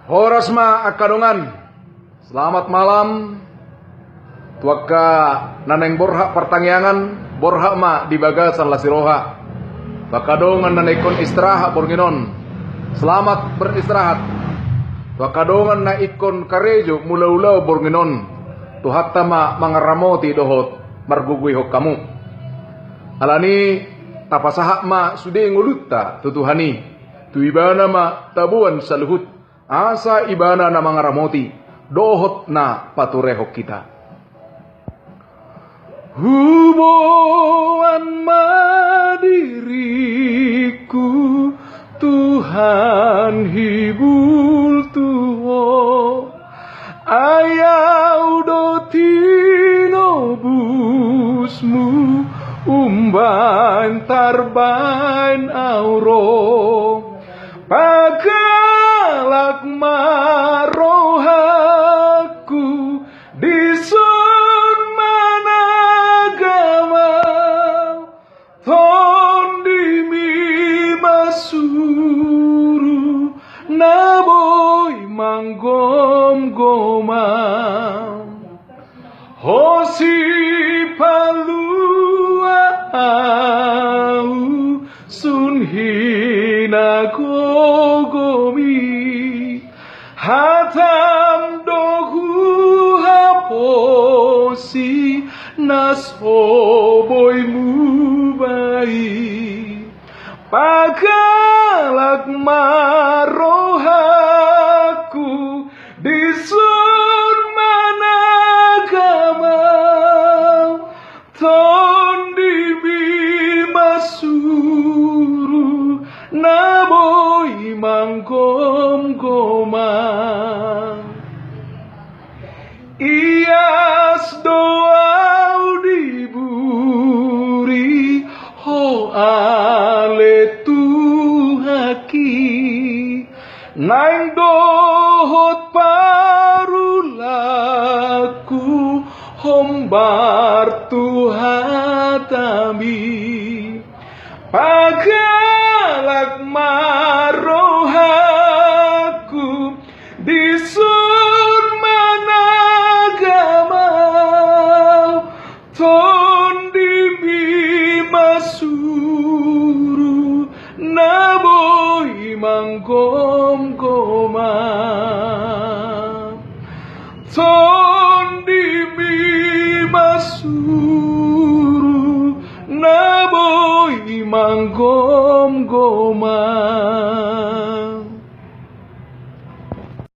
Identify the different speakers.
Speaker 1: Horasma akadongan. Selamat malam. Tuaka naneng borha pertangyangan borha ma di bagasan lasiroha. Bakadongan nanekon istirahat bornginon. Selamat beristirahat. Bakadongan na ikon karejo mula-ulau bornginon. Tuhatta ma mangaramoti dohot margugui hok kamu. Alani tapasaha ma sude ngulutta tutuhani. Tuibana ma tabuan saluhut. Asa ibana na mangaramoti. Dohot na paturehok kita. Hubungan madiriku Tuhan hibul tuho ayau do tinobusmu umban tarban auro pagalak marohaku disun managama tondimi masuru naboy manggom-goma hosi palua au sunhina gogomi hatam dohu haposi nasoboy mubai pagalak marohaku disun managama tondimi masuru naboy manggom-goma ias doau diburi ho ale tuhaki naing dohot parulaku hombar tuhatami pagalak marohaku disun managama tondimi masuru naboy manggom-goma